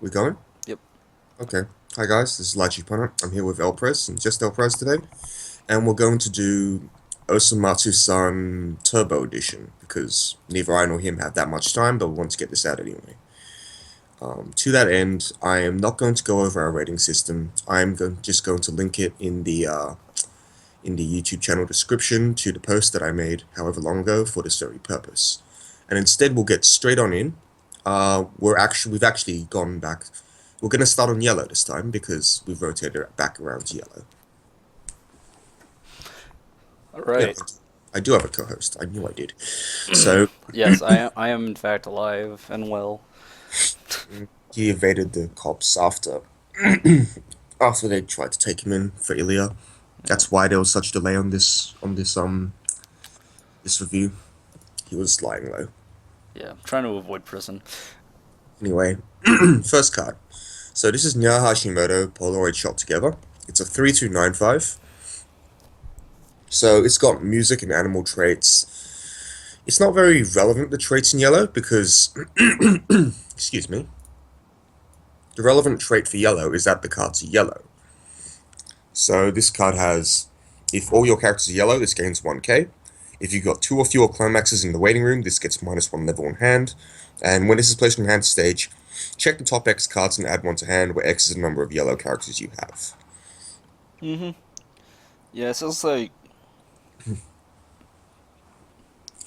We going? Yep. Okay. Hi guys, this is lycheepunnet. I'm here with Elpress and just Elpress today, and we're going to do Osomatsu-san Turbo Edition because neither I nor him have that much time, but we want to get this out anyway. To that end, I am not going to go over our rating system. Just going to link it in the YouTube channel description to the post that I made however long ago for this very purpose. And instead, we'll get straight on in. We've actually gone back. We're going to start on yellow this time because we've rotated it back around to yellow. All Yeah, right. I do have a co-host. I knew I did. So Yes, I am in fact alive and well. he evaded the cops after they tried to take him in for Ilya. Yeah. That's why there was such delay on this review. He was lying low. Yeah. I'm trying to avoid prison. Anyway, first card. So this is Nya Hashimoto Polaroid shot together. It's a 3295. So it's got music and animal traits. It's not very relevant, the traits in yellow, because, excuse me, the relevant trait for yellow is that the cards are yellow. So this card has, if all your characters are yellow, this gains 1k. If you've got 2 or fewer climaxes in the waiting room, this gets -1 level in hand. And when this is placed from hand to stage, check the top X cards and add 1 to hand, where X is the number of yellow characters you have. Yeah, it sounds like.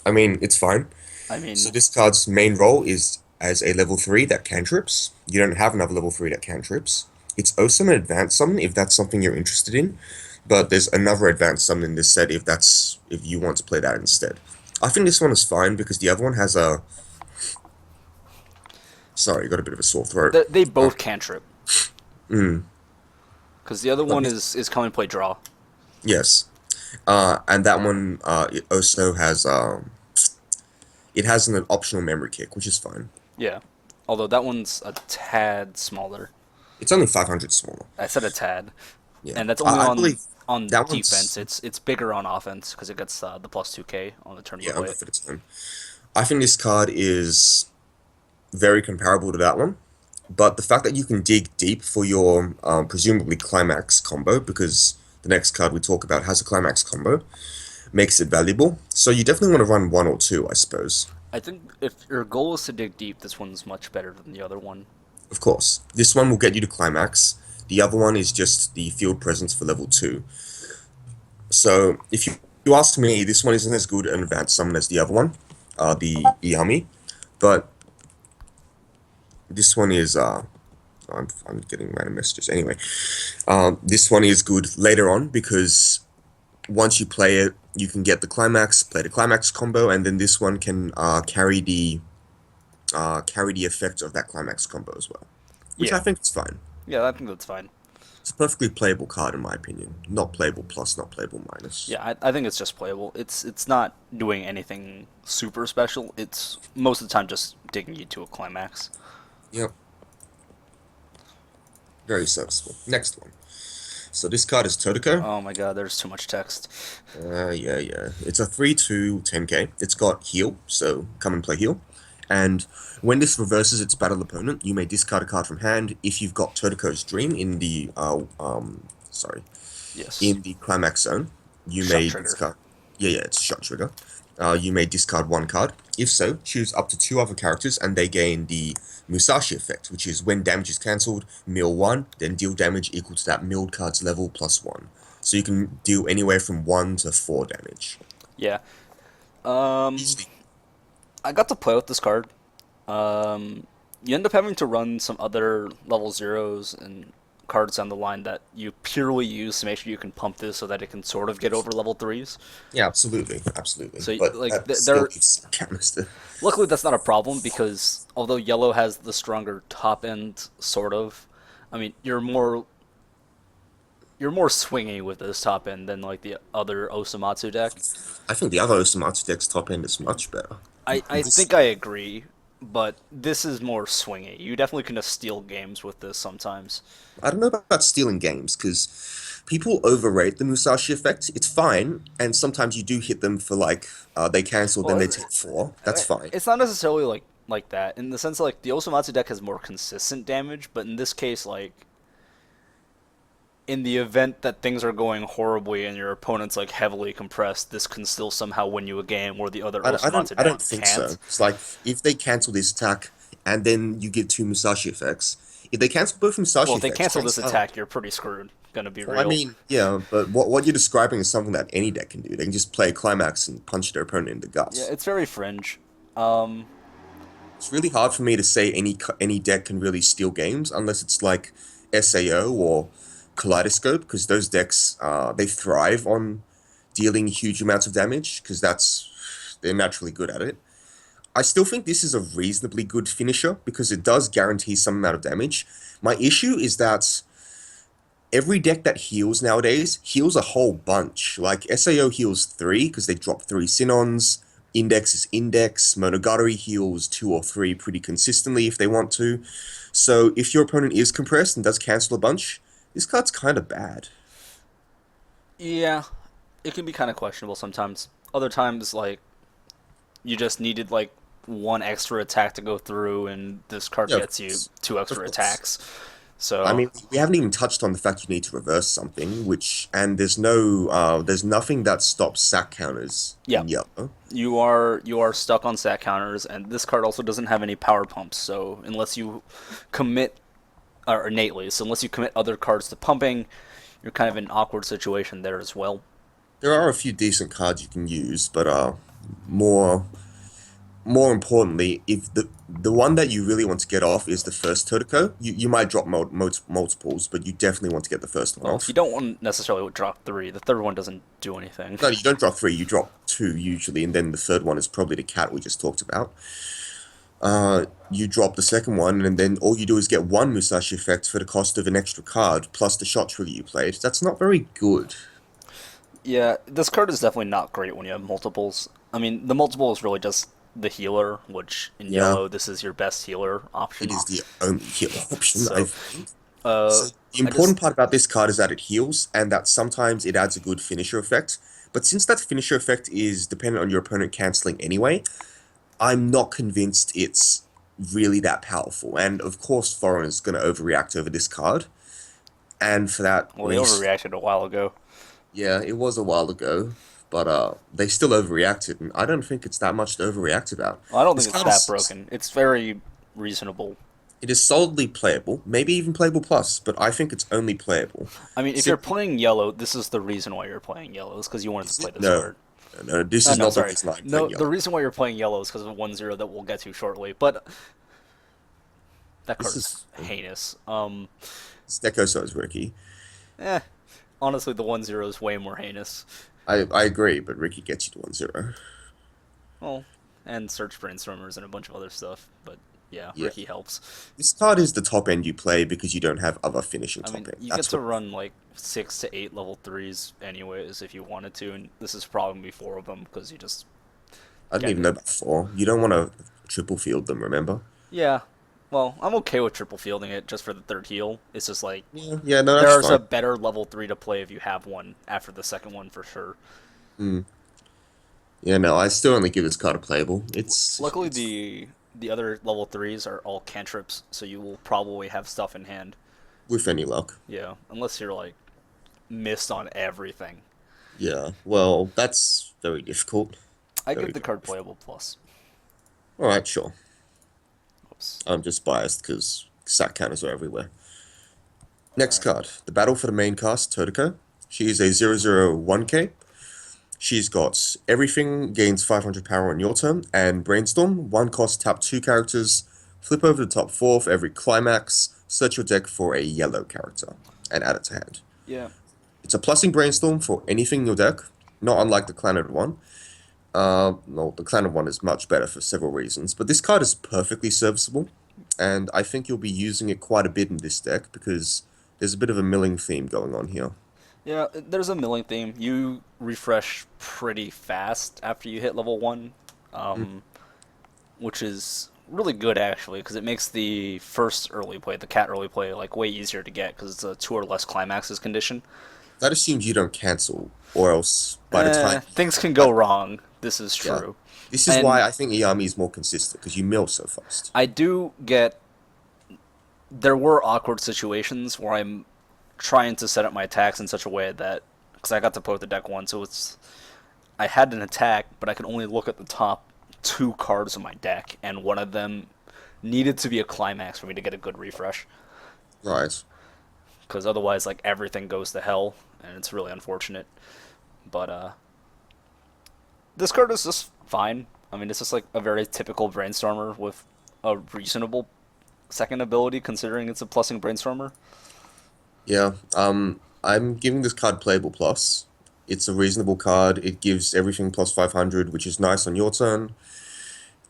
I mean, it's fine. I So mean, this card's main role is as a level 3 that cantrips. You don't have another level 3 that cantrips. It's awesome and advanced summon if that's something you're interested in, but there's another advanced summon in this set if you want to play that instead. I think this one is fine because the other one has a sorry, got a bit of a sore throat. they Uh, both cantrip because the other but one this, is come and play draw. yes, and that one it also has it has an optional memory kick, which is fine. Yeah. Although that one's a tad smaller. It's only 500 smaller. I said a tad, Yeah, and that's only I believe on that defense. one's It's bigger on offense because it gets the plus 2k on the turn you yeah play only it. for the time. I think this card is very comparable to that one, but the fact that you can dig deep for your presumably climax combo, because the next card we talk about has a climax combo, makes it valuable. So you definitely want to run 1 or 2, I suppose. I think if your goal is to dig deep, this one's much better than the other one. Of course, this one will get you to climax. The other one is just the field presence for level 2. So if you ask me, this one isn't as good an advanced summon as the other one, the Iyami, but this one is I'm getting random messages. Anyway, this one is good later on because once you play it, you can get the climax, play the climax combo, and then this one can carry the effect of that climax combo as well, which I Yeah, think is fine. yeah, I think that's fine. It's a perfectly playable card in my opinion. Not playable plus, not playable minus. Yeah, I think it's just playable. It's not doing anything super special. It's most of the time just digging you to a climax. Yep, very serviceable. Next one. So this card is Totoko. Oh my god, there's too much text. Yeah. It's a 3/2 10k. It's got heal, so come and play heal. And when this reverses its battle opponent, you may discard a card from hand. If you've got Totoko's Dream in the sorry, Yes, in the climax zone, you shot may trigger. discard. Yeah, it's a shot trigger. You may discard 1 card. If so, choose up to 2 other characters, and they gain the Musashi effect, which is when damage is cancelled, mill 1, then deal damage equal to that milled card's level +1. So you can deal anywhere from 1 to 4 damage. Yeah. Um, Easily. I got to play with this card. You end up having to run some other level zeros and cards down the line that you purely use to make sure you can pump this so that it can sort of get over level threes. Yeah, absolutely. So But like that still they're keeps canister. luckily that's not a problem because although yellow has the stronger top end, sort of, I mean you're more swingy with this top end than like the other Osomatsu deck. I think the other Osomatsu deck's top end is much better. I This, think I agree, but this is more swingy. You definitely can just steal games with this sometimes. I don't know about stealing games because people overrate the Musashi effect. It's fine, and sometimes you do hit them for like they cancel, then Well, they take 4. That's fine. it's not necessarily like like that in the sense that, like, the Osomatsu deck has more consistent damage, but in this case, like, in the event that things are going horribly and your opponent's like heavily compressed, this can still somehow win you a game where the other Osomatsu I deck don't think can't. so. It's like if they cancel this attack and then you get two Musashi effects. If they cancel both Well, Musashi if they effects, cancel this chances are. attack, you're pretty screwed. Gonna be Well, I real. mean, yeah, but what you're describing is something that any deck can do. They can just play a climax and punch their opponent in the Yeah, guts. it's very fringe. Um, It's really hard for me to say any deck can really steal games unless it's like SAO or Kaleidoscope, because those decks they thrive on dealing huge amounts of damage because they're naturally good at it. I still think this is a reasonably good finisher because it does guarantee some amount of damage. My issue is that every deck that heals nowadays heals a whole bunch. Like SAO heals three because they drop three Synons. Index is Index. Monogatari heals two or three pretty consistently if they want to. So if your opponent is compressed and does cancel a bunch, this card's kind of bad. yeah, it can be kind of questionable sometimes. Other times, like, you just needed like one extra attack to go through, and this card Yeah, of gets you course. two Of extra course. attacks. I So mean, we haven't even touched on the fact you need to reverse something, and there's nothing that stops sack counters yeah, in yellow. you are stuck on stat counters, and this card also doesn't have any power pumps. So unless you commit, or innately, so unless you commit other cards to pumping, you're kind of in an awkward situation there as well. There are a few decent cards you can use, but more more importantly, if the one that you really want to get off is the first Totoko, you might drop multiples, but you definitely want to get the first one Well, you off. don't want necessarily drop three. The third one doesn't do anything. No, you don't drop three, you drop two usually, and then the third one is probably the cat we just talked about. You drop the second one, and then all you do is get one Musashi effect for the cost of an extra card plus the shot trigger you played. That's not very good. Yeah, this card is definitely not great when you have multiples. I mean, the multiple is really just the healer, which in Yeah, yellow, this is your best healer it option. is the only heal option, I So, think. uh, So the I just, important part about this card is that it heals and that sometimes it adds a good finisher effect. But since that finisher effect is dependent on your opponent canceling anyway, I'm not convinced it's really that powerful. And of course, Foreign is going to overreact over this card. And for that well, they reason, overreacted a while ago. yeah, it was a while ago, but they still overreacted, and I don't think it's that much to overreact about. Well, I don't This think it's card that is broken. It's very reasonable. it is solidly playable, maybe even playable plus, but I think it's only playable. I mean, if you're Simply, playing yellow, this is the reason why you're playing yellow. Is because you wanted to is play it? this No, card. no, this is No, not the sorry. reason I'm No, playing the yellow. reason why you're playing yellow is because of 1-0 that we'll get to shortly. But that This card is is heinous. this deck also is Ricky. Eh, honestly, the 1-0 is way more heinous. I agree, but Ricky gets you to 1-0. Well, and search brainstormers and a bunch of other stuff. But yeah, Yeah. Ricky helps. This card is the top end you play because you don't have other finishing I top mean, end. you get That's to what run like 6 to 8 level threes anyways if you wanted to, and this is probably 4 of them because you just I didn't get even know it. about four. You don't want to triple field them, remember? Yeah. Well, I'm okay with triple fielding it just for the third heal. It's just like Yeah, yeah, no, that's there's fine. a better level 3 to play if you have one after the second one for sure. Mm. Yeah, no, I still only give this card a playable. Luckily, It's the other level 3s are all cantrips, so you will probably have stuff in hand. with any luck. Yeah, unless you're like missed on everything. Yeah, well, that's very difficult. I Very, give the very card difficult. playable plus. All right, sure. Oops. I'm just biased because sack counters are everywhere. Next Alright. card, the battle for the main cast, Totoko. She is a 001k. She's got everything gains 500 power on your turn, and Brainstorm, one cost, tap two characters, flip over the top four for every climax, search your deck for a yellow character, and add it to hand. Yeah. It's a plussing Brainstorm for anything in your deck, not unlike the Clannad one. No, the Clannad one is much better for several reasons, but this card is perfectly serviceable, and I think you'll be using it quite a bit in this deck because there's a bit of a milling theme going on here. Yeah, there's a milling theme. You refresh pretty fast after you hit level 1, Mm. um, which is really good actually because it makes the first early play, the cat early play, like way easier to get because it's a 2 or less climaxes condition. That assumes you don't cancel, or else by the time Things can go that wrong, This is Yeah. true. This is why And I think Iyami is more consistent, because you mill so fast. I do get there were awkward situations where I'm trying to set up my attacks in such a way that because I got to play with the deck once, so it's I had an attack, but I could only look at the top two cards of my deck, and one of them needed to be a climax for me to get a good refresh. Right. Because otherwise, like everything goes to hell, and it's really unfortunate. But this card is just fine. I mean, it's just like a very typical brainstormer with a reasonable second ability, considering it's a plussing brainstormer. Yeah. I'm giving this card playable plus. It's a reasonable card. It gives everything plus 500, which is nice on your turn.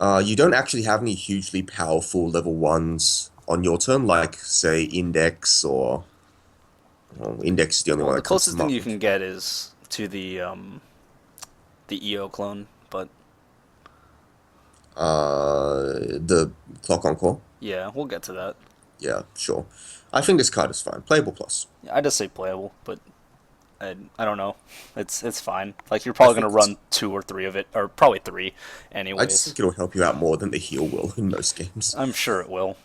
You don't actually have any hugely powerful level ones on your turn, like say Index or well, Index is the only Well, one the that comes to closest thing you mind. can get is to the EO clone, but The Clock on Call. yeah, we'll get to that. Yeah, sure. I think this card is fine. Playable plus. Yeah, I just say playable, but I don't know. It's fine. Like you're I probably think gonna it's. run two or three of it, or probably three, I just anyways. think it'll help you out more than the heal will in most games. I'm sure it will.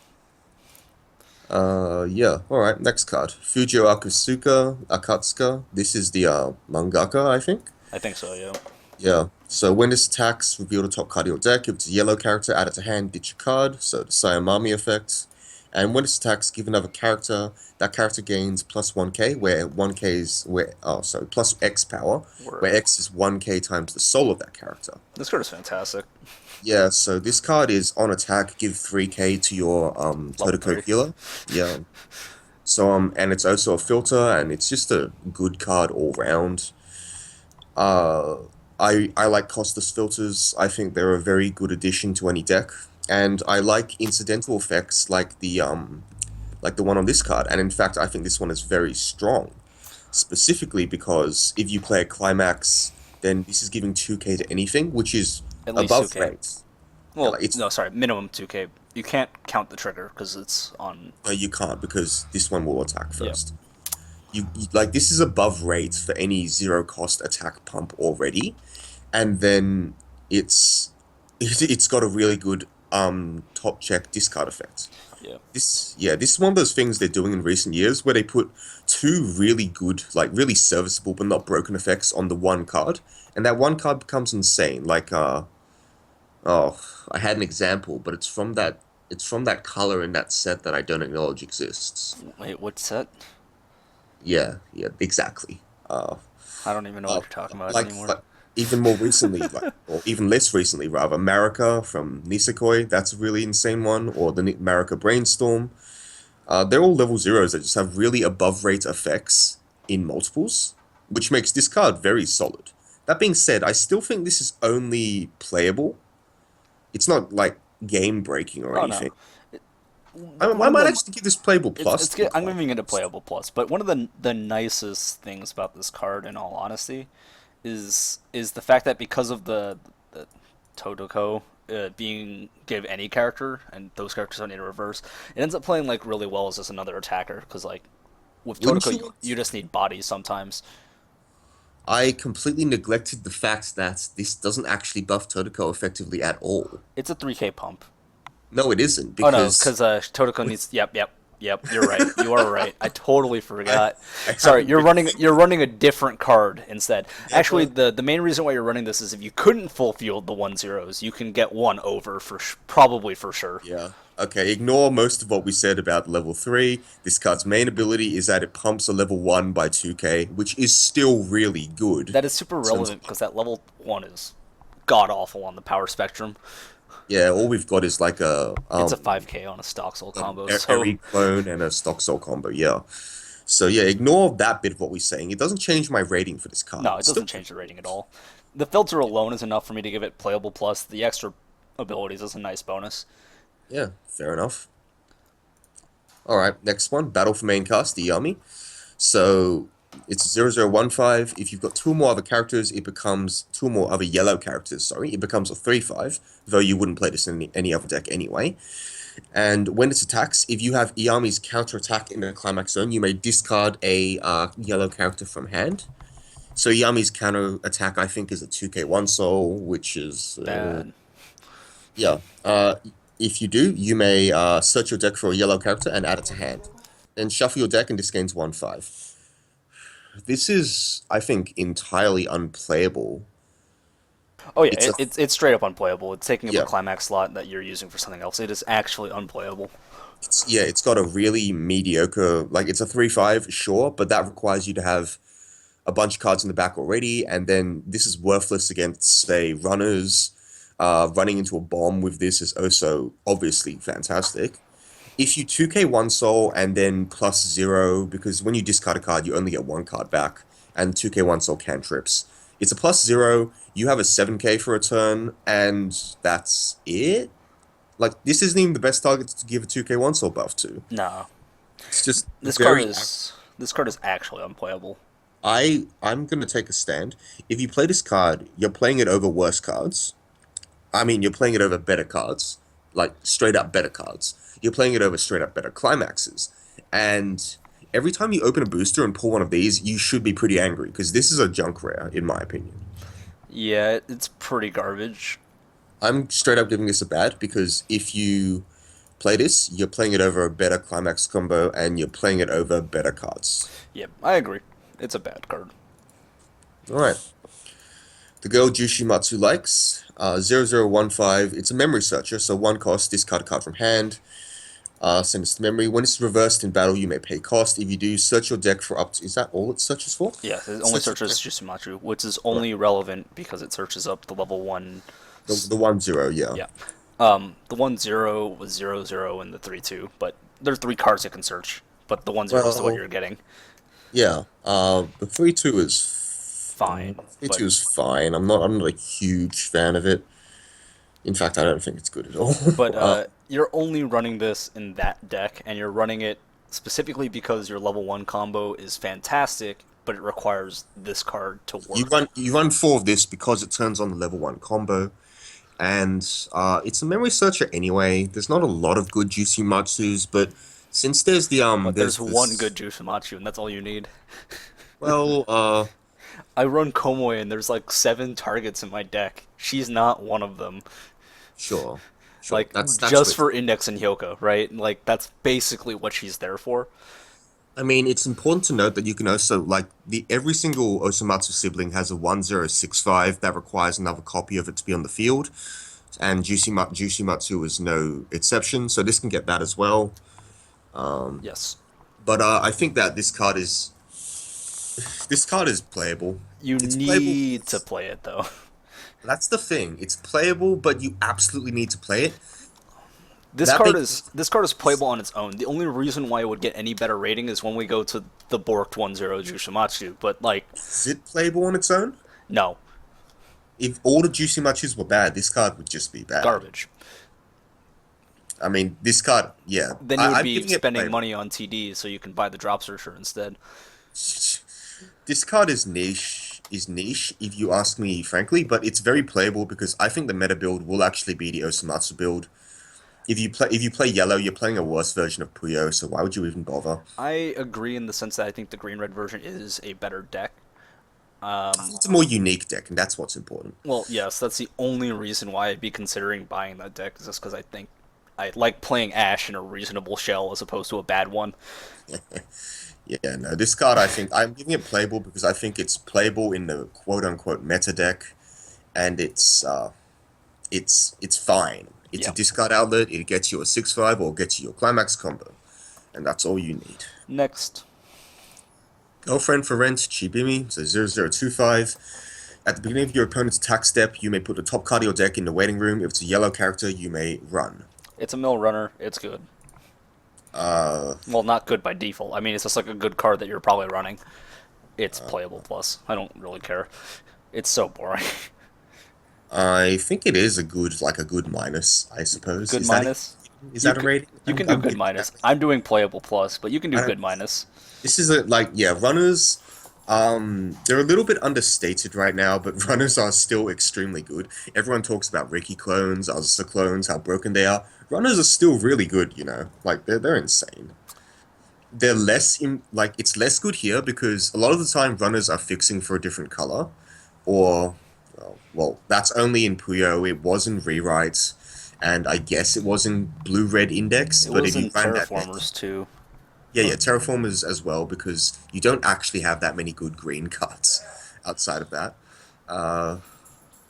Yeah. All right. Next card, Fujio Akusuka Akatsuka. This is the mangaka, I think. I think so. Yeah. Yeah. So when this attacks, reveal the top card of your deck. If it's a yellow character, add it to hand, ditch a card. So the Sayamami effect. And when this attacks, give another character. That character gains plus 1k, where 1k is where oh sorry, plus X power, where Word. X is 1k times the soul of that character. This card is fantastic. Yeah, so this card is on attack, give 3k to your Level Totoko three. healer. Yeah. So and it's also a filter, and it's just a good card all round. Uh, I like costless filters. I think they're a very good addition to any deck, and I like incidental effects like the one on this card. And in fact, I think this one is very strong, specifically because if you play a climax, then this is giving 2k to anything, which is At least above 2K. rate. Yeah, Well, like it's no, sorry, minimum 2K. You can't count the trigger because it's on. no, you can't because this one will attack Yeah. first. Like this is above rate for any zero cost attack pump already, and then it's it's got a really good top check discard effect. Yeah. This is one of those things they're doing in recent years where they put two really good, like really serviceable but not broken effects on the one card, and that one card becomes insane. Like oh, I had an example, but it's from that color in that set that I don't acknowledge exists. Wait, what set? Yeah, yeah, exactly. I don't even know what Uh, you're talking about like, anymore. like even more recently, like or even less recently, rather, Marika from Nisekoi. That's a really insane one. Or the Marika Brainstorm. They're all level zeros that just have really above rate effects in multiples, which makes this card very solid. That being said, I still think this is only playable. It's not like game breaking or Oh no, anything. I one of might the actually give this playable plus it's to be good. I'm quite giving it a honest. playable plus, but one of the nicest things about this card, in all honesty, is the fact that because of the Totoko being give any character and those characters don't need a reverse, it ends up playing like really well as just another attacker because like with Wouldn't Totoko you you want? just need bodies sometimes. I completely neglected the fact that this doesn't actually buff Totoko effectively at all. It's a 3K pump. No, it isn't, Oh no, because because Totoko needs. Yep. You're right. You are right. I totally I forgot. I Sorry, haven't been you're thinking. running a different card instead. Actually, Never. the main reason why you're running this is if you couldn't full field the 1/0s, you can get one over for probably for sure. Yeah. Okay, ignore most of what we said about level 3. This card's main ability is that it pumps a level 1 by 2k, which is still really good. That is super In terms relevant of, because that level one is god awful on the power spectrum. yeah, all we've got is like It's a 5K on a stock soul combo, so every clone and a stock soul combo, yeah. So yeah, ignore that bit of what we're saying. It doesn't change my rating for this card. no, it It's still doesn't change the rating at all. The filter alone is enough for me to give it playable plus. The extra abilities is a nice bonus. yeah, fair enough. All right, next one, Battle for Main Cast, the Yami. So it's 0015. If you've got two more other characters, it becomes two more other yellow characters, sorry. It becomes a 3/5, though you wouldn't play this in any other deck anyway. And when it attacks, if you have Iyami's counterattack in the climax zone, you may discard a yellow character from hand. So Yami's counter attack, I think, is a 2k1 soul, which is Bad. yeah. If you do, you may search your deck for a yellow character and add it to hand. Then shuffle your deck and this gains 1/5. This is, I think, entirely unplayable. Oh yeah, It's a it's straight up unplayable. It's taking up a yeah. climax slot that you're using for something else. It is actually unplayable. It's got a really mediocre, like it's a 3/5, sure, but that requires you to have a bunch of cards in the back already, and then this is worthless against, say, runners. Running into a bomb with this is also obviously fantastic. If you 2k1 soul and then +0, because when you discard a card, you only get one card back, and 2k1 soul cantrips. It's a +0, you have a 7k for a turn, and that's it? Like, this isn't even the best target to give a 2k1 soul buff to. No, It's just this card very. is this card is actually unplayable. I'm gonna take a stand. If you play this card, you're playing it over worse cards. I mean, you're playing it over better cards, like straight up better cards. You're playing it over straight up better climaxes. And every time you open a booster and pull one of these, you should be pretty angry because this is a junk rare, in my opinion. Yeah, it's pretty garbage. I'm straight up giving this a bad because if you play this, you're playing it over a better climax combo and you're playing it over better cards. Yeah, I agree. It's a bad card. All right. The girl Jushimatsu likes 0015. It's a memory searcher, so one cost, discard a card from hand. Send this to memory. When it's reversed in battle, you may pay cost. If you do, search your deck for up to. Is that all it searches for? Yeah, it only Search your searches deck. Susumatsu, which is Right. only relevant because it searches up the level one. The 1/0, yeah. Yeah, the 1-0 was 0-0 and the 3-2, but there are three cards it can search. But the 1-0 is the what Well, you're getting. yeah. The 3/2 Fine, three but two is fine. I'm not a huge fan of it. In fact, I don't think it's good at all. but you're only running this in that deck, and you're running it specifically because your level one combo is fantastic, but it requires this card to work. You run four of this because it turns on the level one combo. And it's a memory searcher anyway. There's not a lot of good Juicy Matsus, but since But there's there's one this good Jusumatsu, and that's all you need. well I run Komoe, and there's like 7 targets in my deck. She's not one of them. sure sure Like, that's just with for Index and Hyoka, right? Like, that's basically what she's there for. I mean it's important to note that you can also like the every single Osomatsu sibling has a 1065 that requires another copy of it to be on the field, and Juicy Matsu is no exception, so this can get that as well. Yes. But I think that this card is playable. You It's playable. need to play it, though. That's the thing. It's playable, but you absolutely need to play it. This That card being is this card is playable on its own. The only reason why it would get any better rating is when we go to the borked 1-0 Jushimatsu. But like, is it playable on its own? no, If all the Juicy Matches were bad, this card would just be bad. garbage. I mean, this card, yeah. Then you would I'm be giving it spending playable. money on TD so you can buy the drop searcher instead. This card is niche, if you ask me frankly, but it's very playable because I think the meta build will actually be the Osomatsu build. If you play yellow, you're playing a worse version of Puyo, so why would you even bother? I agree in the sense that I think the green red version is a better deck. I think it's a more unique deck, and that's what's important. Well, yes, that's the only reason why I'd be considering buying that deck, is just because I think I like playing Ash in a reasonable shell as opposed to a bad one. Yeah, no, this card I think I'm giving it playable because I think it's playable in the quote unquote meta deck, and it's fine. It's a Yeah. discard outlet. It gets you a 6/5 or gets you your climax combo, and that's all you need. Next, Girlfriend for rent, Chibimi, so 0025. At the beginning of your opponent's attack step, you may put the top card of your deck in the waiting room. If it's a yellow character, you may run. it's a mill runner. It's good. Uh, Well, not good by default. I mean, it's just like a good card that you're probably running. It's playable plus. I don't really care. It's so boring. I think it is a good, like a good minus, I suppose. Good minus. Is You that a could rating? you can do I'm good giving minus. that. I'm doing playable plus, but you can do I don't, good minus. this is a like yeah, runners. They're a little bit understated right now, but runners are still extremely good. Everyone talks about Ricky clones, Azusa clones, how broken they are. Runners are still really good, you know. Like they're insane. they're less in like it's less good here because a lot of the time runners are fixing for a different color, or well, that's only in Puyo. It was in rewrites, and I guess it was in Blue Red Index. It But was if you in ran that deck, Terraformers too, yeah, yeah, but Terraformers as well because you don't actually have that many good green cards outside of that. Uh,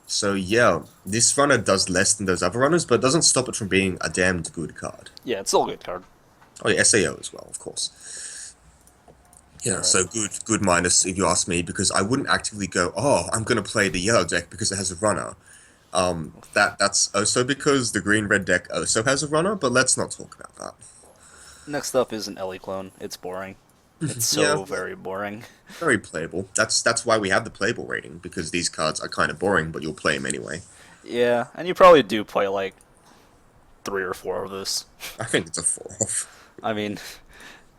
so yeah, this runner does less than those other runners, but it doesn't stop it from being a damned good card. yeah, it's still a good card. Oh yeah, SAO as well, of course. All Yeah, right. so good minus if you ask me, because I wouldn't actively go, oh, I'm gonna play the yellow deck because it has a runner. That's also because the green red deck also has a runner, but let's not talk about that. Next up is an Ellie clone. It's boring. It's Yeah, so very boring. very playable. That's why we have the playable rating, because these cards are kind of boring, but you'll play them anyway. Yeah, and you probably do play like three or four of this. I think it's a four off. I mean,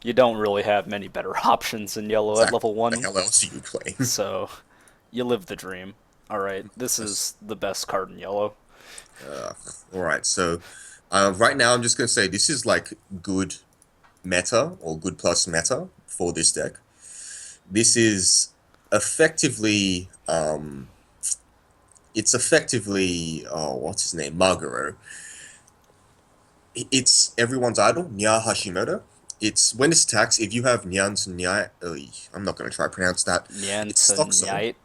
you don't really have many better options in yellow at Exactly. level What the 1, hell else are you playing? so you live the dream. Alright, this Yes. is the best card in yellow. Uh, all right, so right now I'm just gonna say this is like good meta or good plus meta for this deck. This is effectively it's effectively what's his name, Maguro. It's everyone's idol, Nya Hashimoto. It's when this attacks, if you have Nyan's Nya, I'm not going to try to pronounce that. Nyan It's stock soul. Nyite.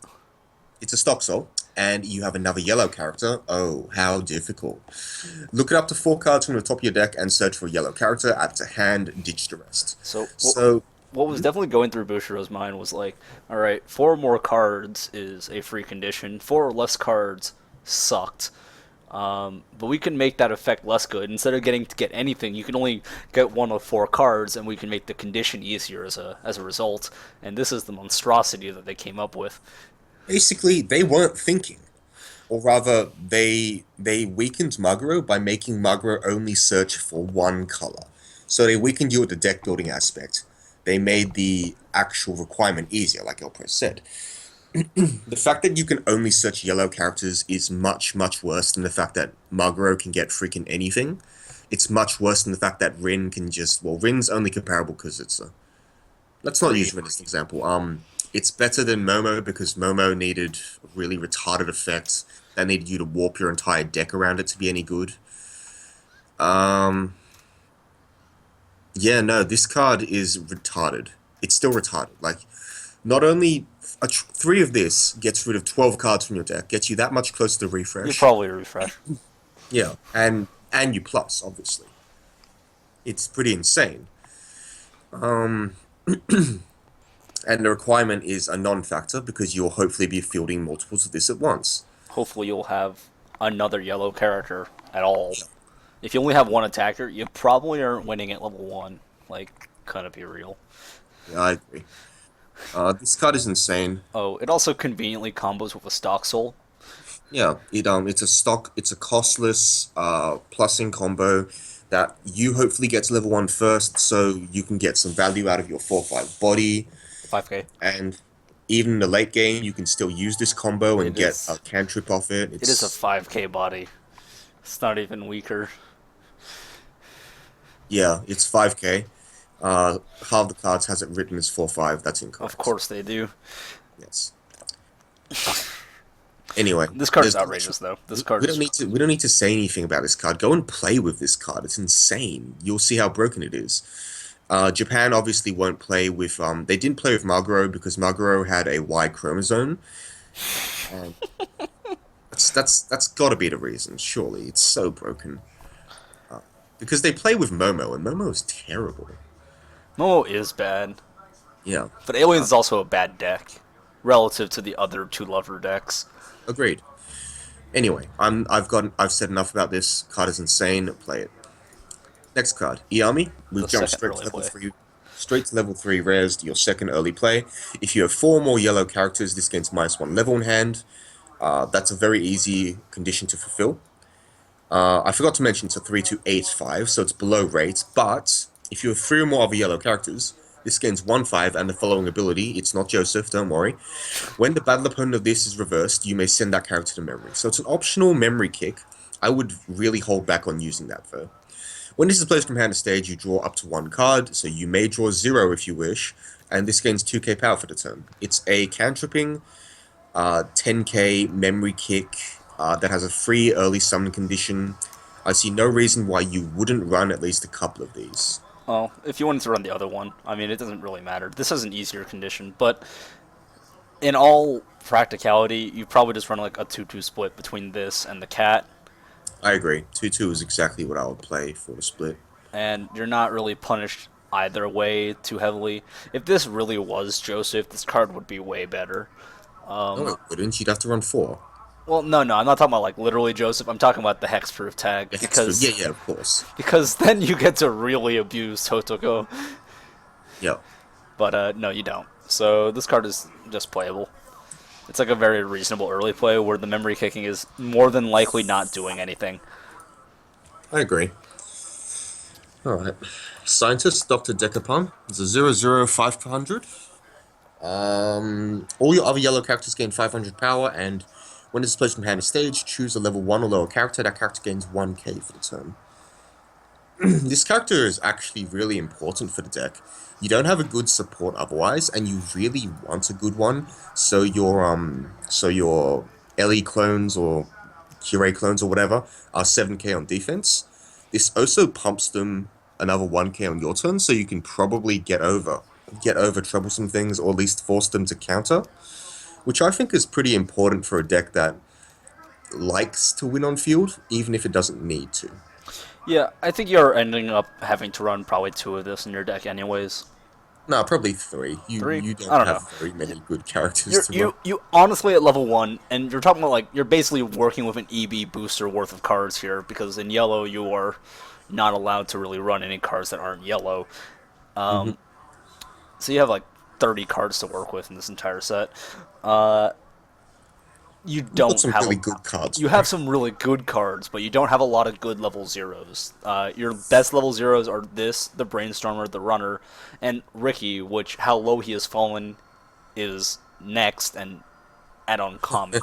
It's a stock soul, and you have another yellow character. Oh, how difficult! Look at up to four cards from the top of your deck and search for a yellow character. Add to hand, ditch the rest. So, So, what was definitely going through Bushiro's mind was like, alright, four more cards is a free condition, four or less cards sucked. But we can make that effect less good. Instead of getting to get anything, you can only get one of four cards, and we can make the condition easier as a result. And this is the monstrosity that they came up with. basically, they weren't thinking. Or rather, they weakened Maguro by making Maguro only search for one color. So they weakened you with the deck building aspect. They made the actual requirement easier, like Elpress said. The fact that you can only search yellow characters is much, much worse than the fact that Maguro can get freaking anything. It's much worse than the fact that Rin can just, well, Rin's only comparable because it's a, let's not Free. use Rin as an example. It's better than Momo because Momo needed really retarded effects that needed you to warp your entire deck around it to be any good. Um, yeah, no, this card is retarded. It's still retarded. Like, not only three of this gets rid of 12 cards from your deck, gets you that much closer to You refresh. probably refresh. Yeah, and you plus, obviously. It's pretty insane. Um, and the requirement is a non-factor because you'll hopefully be fielding multiples of this at once. Hopefully, you'll have another yellow character at all. If you only have one attacker, you probably aren't winning at level 1. Like, kind of be real. Yeah, I agree. This card is insane. Oh, it also conveniently combos with a stock soul. Yeah, it's a stock, it's a costless plussing combo that you hopefully get to level one first, so you can get some value out of your 4/5 body, 5k. and even in the late game, you can still use this combo and It get a is. cantrip off it. It is a It's 5k body. It's not even weaker. yeah, it's 5k. Half the cards has it written as 4/5. That's Of incorrect. course they do. Yes. Anyway, This card is there's outrageous, though. This card we don't is. need to say anything about this card. Go and play with this card. It's insane. You'll see how broken it is. Japan obviously won't play with they didn't play with Maguro because Maguro had a Y chromosome. And that's got to be the reason, surely. It's so broken. Because they play with Momo and Momo is terrible. Momo is bad, Yeah. but Aliens Uh, is also a bad deck relative to the other two lover decks. agreed. Anyway, I've said enough about this. Card is insane. Play it. Next card, Iami. The We've jumped second straight to early level play. three. Straight to level three rares, your second early play. If you have four more yellow characters, this gains -1 level in hand. That's a very easy condition to fulfill. I forgot to mention it's a 3-8-5, so it's below rate, but if you have three or more other yellow characters, this gains 1/5 and the following ability. It's not Joseph, don't worry. When the battle opponent of this is reversed, you may send that character to memory. So it's an optional memory kick. I would really hold back on using that though. When this is placed from hand to stage, you draw up to one card, so you may draw zero if you wish, and this gains 2k power for the turn. It's a cantripping, 10k memory kick that has a free early summon condition. I see no reason why you wouldn't run at least a couple of these. Well, if you wanted to run the other one, I mean, it doesn't really matter. This has an easier condition, but in all practicality, you probably just run like a 2-2 split between this and the cat, I agree. 2-2 is exactly what I would play for the split. and you're not really punished either way too heavily. If this really was Joseph, this card would be way better. No, it wouldn't. You'd have to run four. Well, no, I'm not talking about like literally Joseph. I'm talking about the hexproof tag Yeah, because yeah, of course. then you get to really abuse Totoko. Yeah. But no, you don't. So this card is just playable. It's like a very reasonable early play where the memory kicking is more than likely not doing anything. I agree. Alright. Scientist, Dr. Decapon. It's a 00500. All your other yellow characters gain 500 power, and when it's placed from hand to stage, choose a level 1 or lower character. That character gains 1k for the turn. This character is actually really important for the deck. You don't have a good support otherwise, and you really want a good one. So your LE clones or Curate clones or whatever are 7k on defense. This also pumps them another 1k on your turn, so you can probably get over troublesome things, or at least force them to counter, which I think is pretty important for a deck that likes to win on field, even if it doesn't need to. Yeah, I think you're ending up having to run probably two of this in your deck anyways. No, probably three. You Three? you I don't don't know. have very many good characters You're, to run. you honestly at level 1, and you're talking about like you're basically working with an EB booster worth of cards here because in yellow you are not allowed to really run any cards that aren't yellow. Hmm. So you have like 30 cards to work with in this entire set. You You've got don't some have really a good cards you though. have some really good cards, but you don't have a lot of good level zeros. Your best level zeros are this, the Brainstormer, the Runner, and Ricky, which how low he has fallen is next and at uncommon.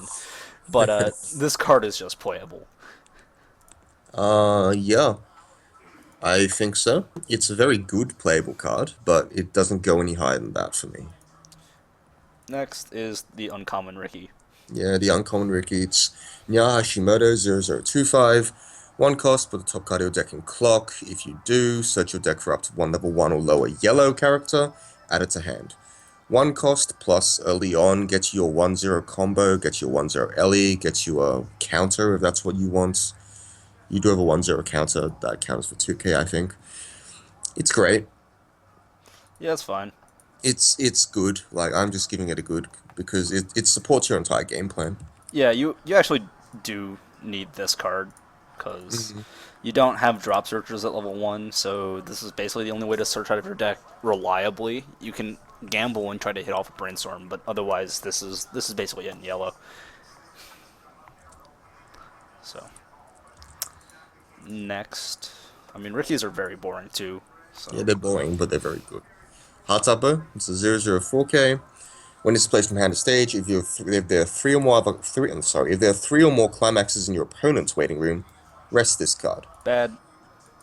But this card is just playable. Yeah, I think so. It's a very good playable card, but it doesn't go any higher than that for me. Next is the uncommon Ricky. Yeah, the uncommon Ricky, it's Nya Hashimoto 0025. One cost, put the top card of your deck in clock. If you do, search your deck for up to one level 1 or lower yellow character, add it to hand. One cost plus early on gets you a 1-0 combo, gets you a 1-0 LE, gets you a counter if that's what you want. You do have a 1-0 counter, that counts for 2k, I think. It's great. Yeah, that's fine. It's good. Like, I'm just giving it a good because it supports your entire game plan. Yeah, you actually do need this card because you don't have drop searchers at level 1, so this is basically the only way to search out of your deck reliably. You can gamble and try to hit off a brainstorm, but otherwise this is basically it in yellow. So next, I mean Rickies are very boring too. Yeah, So they're boring, but they're very good. Heart Upper, it's a 004k. When it's placed from hand to stage, if there are three or more climaxes in your opponent's waiting room, rest this card. bad.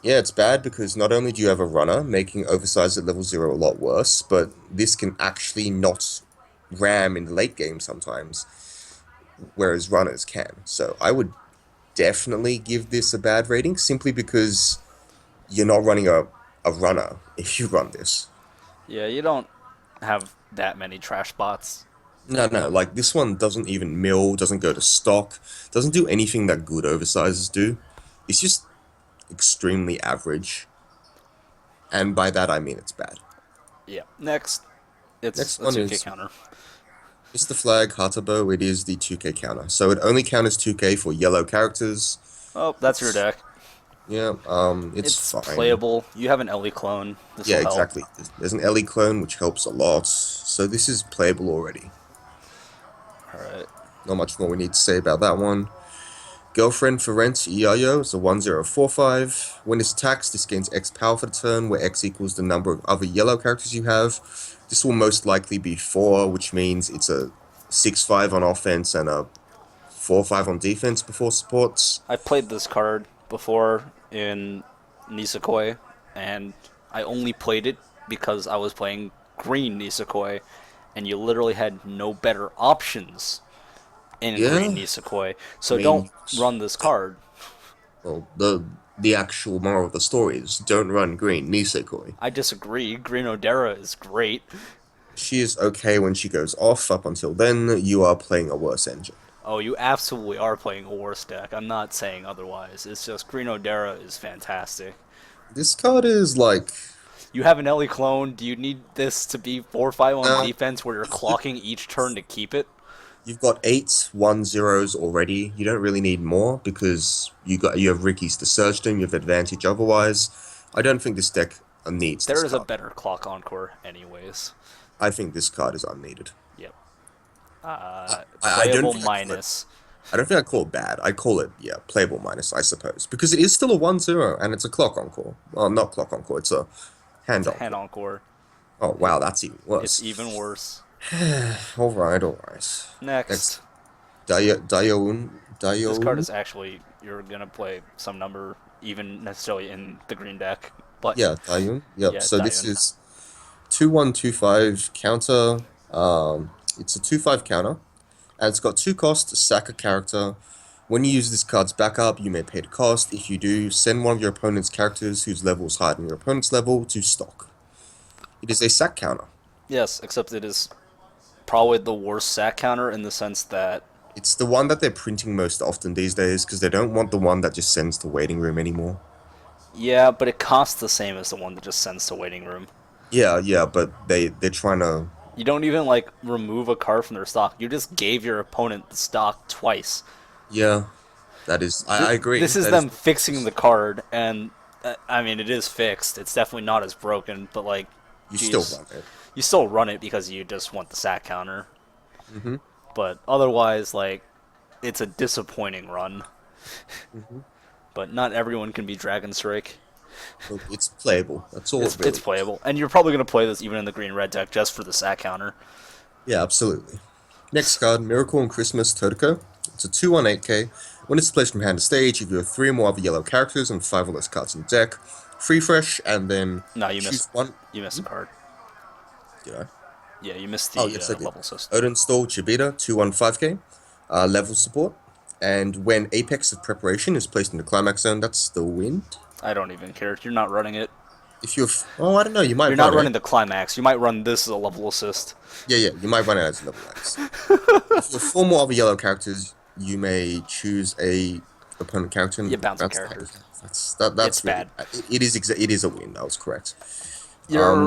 Yeah, it's bad because not only do you have a runner, making oversized at level 0 a lot worse, but this can actually not ram in the late game sometimes, whereas runners can. So I would definitely give this a bad rating simply because you're not running a runner if you run this. Yeah, you don't have that many trash bots. No, no, like this one doesn't even mill, doesn't go to stock, doesn't do anything that good oversizes do. It's just extremely average, and by that I mean it's bad. Yeah. Next, it's Next a one 2K is counter. Mr. Flag Hatabo. It is the 2k counter, so it only counters 2k for yellow characters. Oh, that's your It's deck. yeah, it's It's fine. playable. You have an Ellie clone. This Yeah, will help. exactly. There's an Ellie clone which helps a lot, so this is playable already. All right. Not much more we need to say about that one. Girlfriend for Rent EIO is a 1045. When this attacks, this gains X power for the turn, where X equals the number of other yellow characters you have. This will most likely be 4, which means it's a 6-5 on offense and a 4-5 on defense before supports. I played this card before in Nisekoi, and I only played it because I was playing green Nisekoi, and you literally had no better options in green Yeah, Nisekoi. I So don't mean, run this card. well, the actual moral of the story is don't run green Nisekoi. I disagree. Green Odera is great. She is okay when she goes off. Up until then, you are playing a worse engine. Oh, you absolutely are playing a worse deck. I'm not saying otherwise. It's just Green Odera is fantastic. This card is like, You have an Ellie clone. Do you need this to be 4-5 on uh, defense where you're clocking each turn to keep it? you've got 8 1-0s already. You don't really need more because you have Ricky's to search them. You have advantage otherwise. I don't think this deck needs this There is a card. better clock encore, anyways. I think this card is unneeded. Yep. I don't Playable think I call it. minus. I don't think I call it bad. I call it, yeah, playable minus, I suppose, because it is still a 1-0 and it's a clock encore. Well, not clock encore. It's a It's hand a hand encore. encore. Oh wow, that's even It's even worse. worse. All right, all right. Next. Next, Dayoun, This card Dayoun. is actually, you're going to play some number, even necessarily in the green deck. But Yeah, Dayoun. Yep. yeah, So this Dayun. is 2-1-2-5 counter. It's a 2-5 counter, and it's got 2 costs to sack a character. When you use this card's backup, you may pay the cost. If you do, send one of your opponent's characters whose level is higher than your opponent's level to stock. It is a sack counter. Yes, except it is probably the worst sack counter in the sense that, It's the one that they're printing most often these days because they don't want the one that just sends to waiting room anymore. yeah, but it costs the same as the one that just sends to waiting room. Yeah, yeah, but they're trying to. You don't even like remove a card from their stock. You just gave your opponent the stock twice. Yeah, that is. I agree. This is That is them what it fixing is. the card, and I mean it is fixed. It's definitely not as broken, but like, You still geez, run it. you still run it because you just want the sack counter. Mm-hmm. But otherwise, like, it's a disappointing run. Mm-hmm. But not everyone can be Dragon Strike. Look, it's playable. That's all It's it it's really is. playable, and you're probably gonna play this even in the green red deck just for the sack counter. Yeah, absolutely. Next card, Miracle on Christmas Totoko. It's a 2-1-8K. When it's placed from hand to stage, if you have 3 or more other yellow characters and 5 or less cards in the deck, free fresh, and then No, you miss choose one. you miss a card. Did I? Yeah, you missed Oh, the yes, I did. level system. Odin Stall Chibita, 2-1-5K. Level support. And when Apex of Preparation is placed in the Climax Zone, that's the wind. I don't even care. You're not running it. If you're. Oh, I don't know, you You're might not run it. running the climax. You might run this as a level assist. Yeah, yeah, you might run it as level X. If you have 4 or more other yellow characters, you may choose a opponent character You and bounce a bounce the character. hand. That. It's That's really bad. bad. It is a win. That was correct.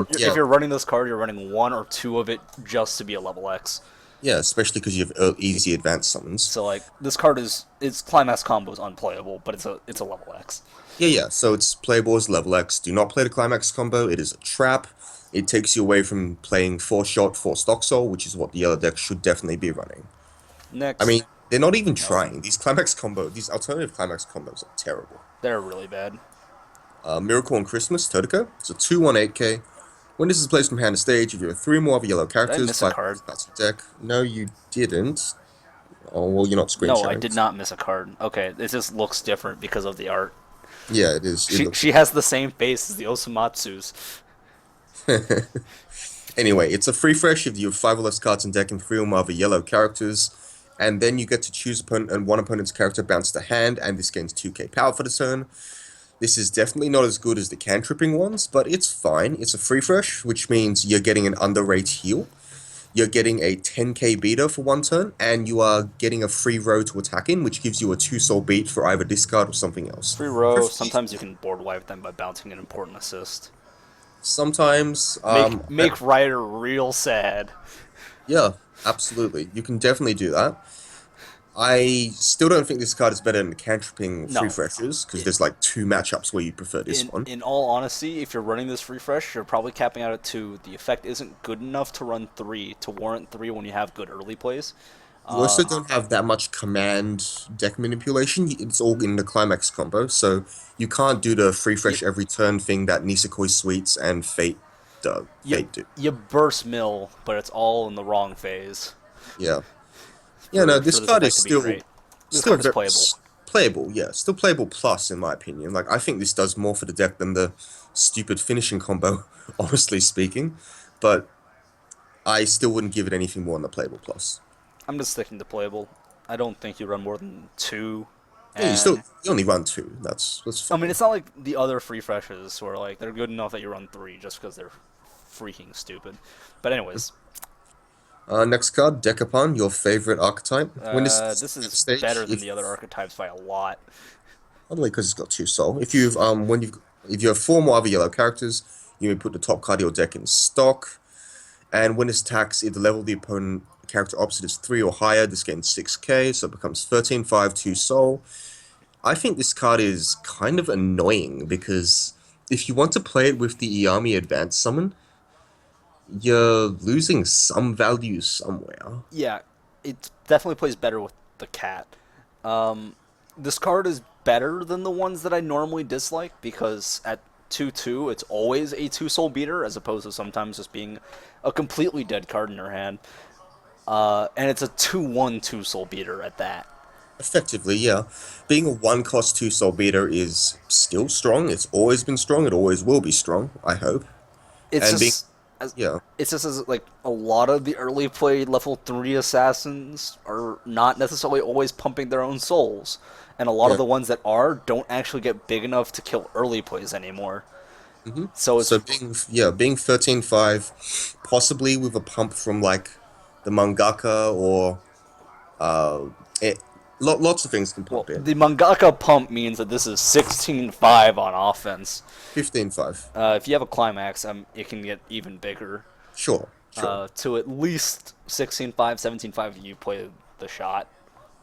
If Yeah, you're running this card, you're running one or two of it just to be a level X. yeah, especially because you have easy advanced summons. So like this card is its climax combo is unplayable, but it's a level X. Yeah, yeah. So it's playable as level X. Do not play the climax combo. It is a trap. It takes you away from playing 4 shot, 4 stock soul, which is what the yellow deck should definitely be running. I Next, mean, they're not even no, trying. These alternative climax combos are terrible. they're really bad. Miracle on Christmas, Totoko. It's a 2-1-8K. When this is placed from hand to stage, if you have 3 or more other yellow Did I characters, miss a 5 card? cards in deck. No, you didn't. Oh, well, you're not screen No, I sharing. did not miss a card. Okay, it just looks different because of the art. Yeah, it is. It looks. She has the same face as the Osomatsu's. Anyway, it's a free fresh if you have 5 or less cards in deck and 3 or more other yellow characters. And then you get to choose opponent and one opponent's character bounce to hand, and this gains 2k power for the turn. This is definitely not as good as the cantripping ones, but it's fine. It's a free fresh, which means you're getting an underrate heal. You're getting a 10k beater for 1 turn, and you are getting a free row to attack in, which gives you a 2 soul beat for either discard or something else. Free row. Preferably, Sometimes you can board wipe them by bouncing an important assist. sometimes, Make Ryder real sad. yeah, absolutely. You can definitely do that. I still don't think this card is better than the cantripping free No, freshers, because there's like 2 matchups where you prefer this one. in all honesty, if you're running this refresh, you're probably capping out at 2. The effect isn't good enough to run 3 to warrant 3 when you have good early plays. You also don't have that much command deck manipulation. It's all in the climax combo, so you can't do the free You fresh every turn thing that Nisekoi Sweets and you, Fate do. you burst mill, but it's all in the wrong phase Yeah. Yeah, no, for this this card is effect to be still great. This still card is very playable. playable, yeah. Still playable plus, in my opinion. Like, I think this does more for the deck than the stupid finishing combo, honestly speaking. But I still wouldn't give it anything more than the playable plus. I'm just sticking to playable. I don't think you run more than two, Yeah, and you only run two. That's I mean fine. it's not like the other free freshes where like they're good enough that you run three just because they're freaking stupid. But anyways, Next card, Decapon, your favorite archetype. When this this at is stage, better than the other archetypes by a lot. only because it's got two soul. If you have four more other yellow characters, you may put the top card of your deck in stock. And when this attacks, if the level of the opponent character opposite is 3 or higher, this gains 6k, so it becomes 13/5, 2 soul. I think this card is kind of annoying because if you want to play it with the Iyami Advanced Summon, you're losing some value somewhere. Yeah, it definitely plays better with the cat. This card is better than the ones that I normally dislike because at 2/2 it's always a two soul beater as opposed to sometimes just being a completely dead card in your hand. And it's a 2/1 two soul beater at that. Effectively, yeah. Being a one cost 2 soul beater is still strong. It's always been strong. It always will be strong, I hope. It's And being, just as yeah, it's just as like a lot of the early play level 3 assassins are not necessarily always pumping their own souls, and a lot of yeah. the ones that are don't actually get big enough to kill early plays anymore. So So it's being 13/5, possibly with a pump from like the mangaka or uh, it, lots of things can well, pump in. the mangaka pump means that this is 16/5 on offense. 15/5, If you have a climax, it can get even bigger. sure, sure, To at least 16/5, 17/5 you play the shot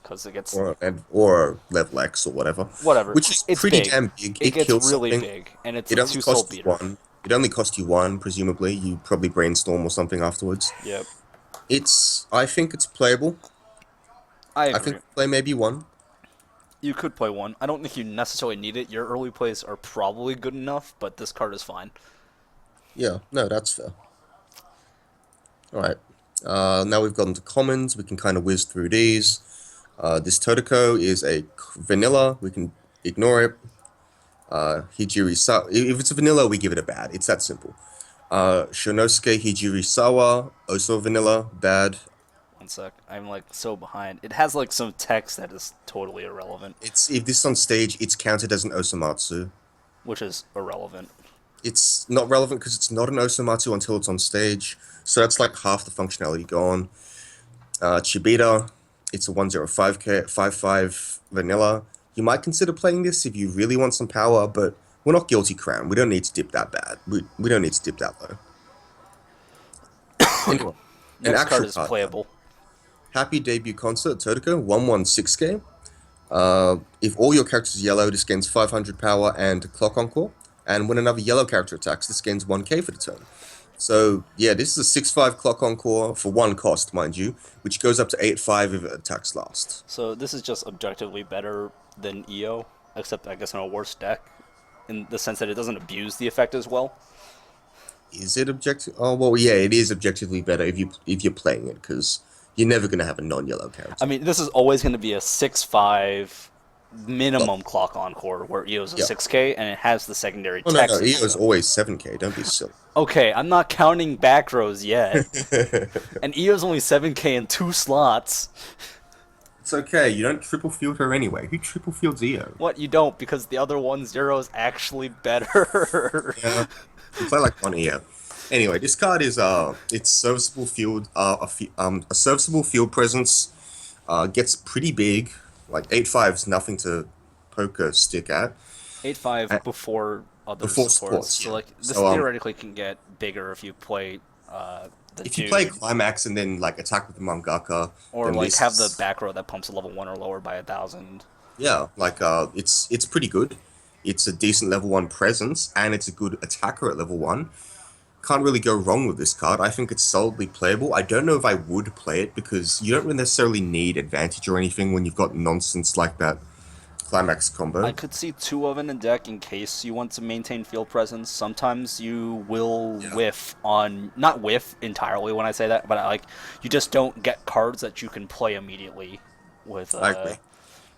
because it gets or level X or whatever, whatever. which is It's pretty big. damn big. It It gets kills really something. big, and it's It a only two soul costs you beater. one. It only cost you one, presumably. You probably brainstorm or something afterwards. Yep, I think it's playable. I I think agree. play maybe one. You could play one. I don't think you necessarily need it. Your early plays are probably good enough, but this card is fine. Yeah, no, that's fair. All right. Now we've gotten to commons. We can kind of whiz through these. This Totoko is a vanilla. We can ignore it. Hijiri Sawa. If it's a vanilla, we give it a bad. It's that simple. Shonosuke Hijiri Sawa, also vanilla, bad. One sec. I'm like so behind. It has like some text that is totally irrelevant, It's if this is on stage, it's counted as an Osomatsu. which is irrelevant. It's not relevant because it's not an Osomatsu until it's on stage. So that's like half the functionality gone. Chibita, it's a 105k 55 vanilla. You might consider playing this if you really want some power, but we're not guilty crown. We don't need to dip that bad. We don't need to dip that low. Anyway, an Next card actual is card now. playable. Happy debut concert, Totoko, 116k. If all your characters are yellow, this gains 500 power and clock encore. And when another yellow character attacks, this gains 1k for the turn. So, yeah, this is a 6/5 clock encore for one cost, mind you, which goes up to 8/5 if it attacks last. So this is just objectively better than EO, except I guess in a worse deck, in the sense that it doesn't abuse the effect as well. Is it objective? Oh, well, yeah, it is objectively better if you're playing it, because you're never going to have a non-yellow I character. mean, this is always going to be a 6/5 Well, minimum clock encore, where EO is a yeah. 6K, and it has the secondary Oh, no, no, text EO is info. always 7k, don't be silly. Okay, I'm not counting back rows yet. And EO's only 7K in two slots. It's okay, you don't triple field her anyway. Who triple fields EO? What, you don't, because the other 1/0 is actually better. Yeah, you play like one EO. Anyway, this card is it's serviceable field a serviceable field presence gets pretty big. Like 8/5 is nothing to poke a stick at. 8/5 Uh, before other Before supports. supports, So, yeah. like, this So theoretically can get bigger if you play the if you play dude, climax and then like attack with the mangaka, or then like this have the is back row that pumps a level 1 or lower by 1,000. yeah, like it's pretty good. It's a decent level one presence and it's a good attacker at level one. Can't really go wrong with this card. I think it's solidly playable. I don't know if I would play it because you don't really necessarily need advantage or anything when you've got nonsense like that climax I combo. could see two of in a deck in case you want to maintain field presence. Sometimes you will Yeah, whiff on, not whiff entirely when I say that, but like you just don't get cards that you can play immediately with I agree.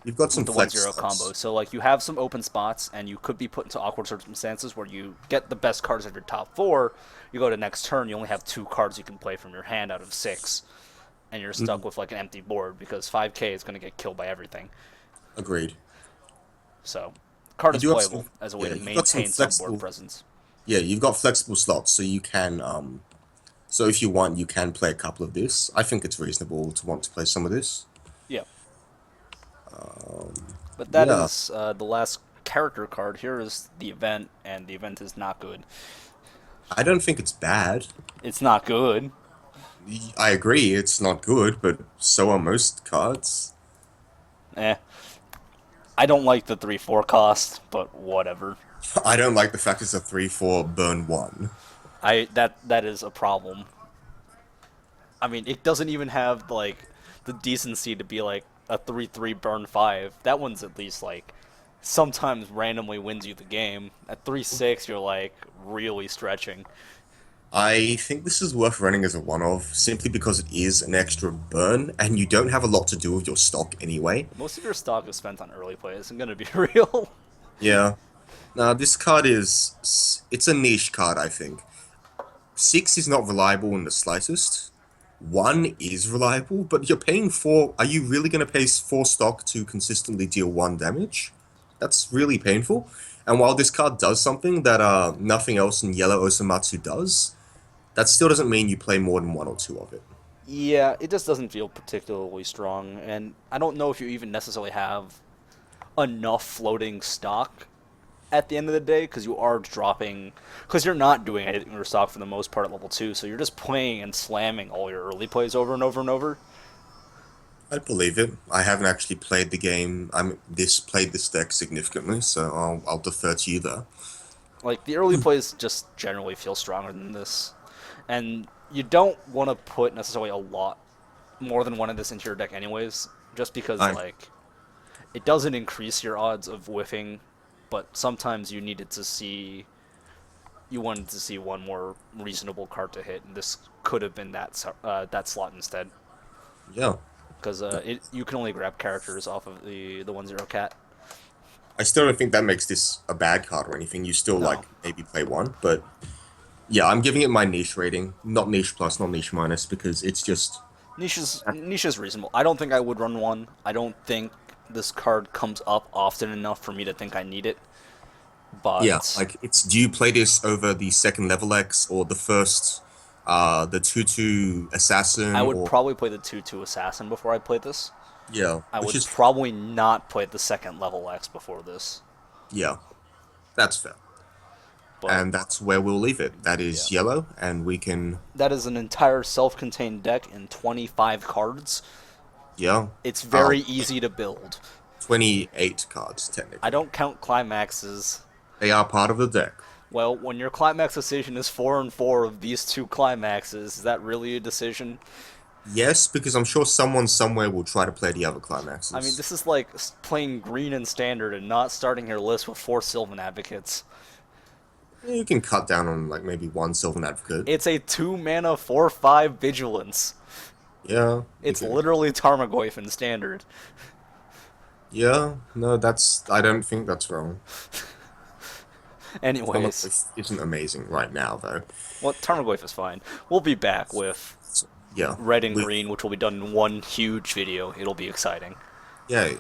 You've got some with the one flex zero combo. slots. So like you have some open spots, and you could be put into awkward circumstances where you get the best cards of your top four. You go to next turn, you only have two cards you can play from your hand out of six, and you're stuck Mhm. with like an empty board because 5K is going to get killed by everything. Agreed. So, card You is do have playable some, as a way yeah. to You've got some maintain some board flexible, presence. yeah. You've got flexible slots, so you can, so if you want, you can play a couple of this. I think it's reasonable to want to play some of this. Yeah, but that Yeah, is the last character card. Here is the event, and the event is not good. I don't think it's bad. It's not good. I agree, it's not good, but so are most cards. Eh. I don't like the 3/4 cost, but whatever. I don't like the fact it's a 3/4 burn one. That is a problem. I mean, it doesn't even have like the decency to be like a 3/3 burn 5. That one's at least like sometimes randomly wins you the game. At 3/6 you're like really stretching. I think this is worth running as a one-off, simply because it is an extra burn, and you don't have a lot to do with your stock anyway. Most of your stock is spent on early play, isn't gonna be real. Yeah. Now, this card it's a niche card, I think. 6 is not reliable in the slightest. 1 is reliable, but you're paying 4. Are you really going to pay 4 stock to consistently deal 1 damage? That's really painful. And while this card does something that nothing else in yellow Osomatsu does, that still doesn't mean you play more than 1 or 2 of it. Yeah, it just doesn't feel particularly strong, and I don't know if you even necessarily have enough floating stock at the end of the day because you are dropping because you're not doing anything with your stock for the most part at level 2, so you're just playing and slamming all your early plays over and over and over. I believe it. I haven't actually played the game. Played this deck significantly, so I'll defer to you there. Like the early plays just generally feel stronger than this, and you don't want to put necessarily a lot more than one of this into your deck anyways, just because I like it doesn't increase your odds of whiffing, but sometimes you wanted to see one more reasonable card to hit, and this could have been that slot instead. Yeah. Because you can only grab characters off of the 1/0 cat. I still don't think that makes this a bad card or anything. You still No, like maybe play one, but yeah, I'm giving it my niche rating, not niche plus, not niche minus, because it's just niche is reasonable. I don't think I would run one. I don't think this card comes up often enough for me to think I need it. yeah, But like it's do you play this over the second level X or the first the 2/2 I assassin would or probably play the 2/2 assassin before I played this. yeah, I which would is probably not play the second level X before this. yeah, that's fair. But And that's where we'll leave it. That yeah, is yellow, and we can that is an entire self-contained deck in 25 cards. yeah, It's uh very easy to build. 28 cards I technically. don't count climaxes. They are part of the deck. Well, when your climax decision is 4 and 4 of these two climaxes, is that really a decision? Yes, because I'm sure someone somewhere will try to play the other I mean, climaxes. this is like playing green and standard and not starting your list with 4 Sylvan Advocates. You can cut down on like maybe one Sylvan Advocate. It's a 2 mana 4/5 Vigilance. Yeah, you It's can. literally Tarmogoyf in standard. Yeah, no, I don't think that's wrong. Anyways, Thunderwave isn't amazing right now, though. well, Tarmogoyf is fine. We'll be back with So, yeah, red and with green, which will be done in one huge video. It'll be exciting. yeah,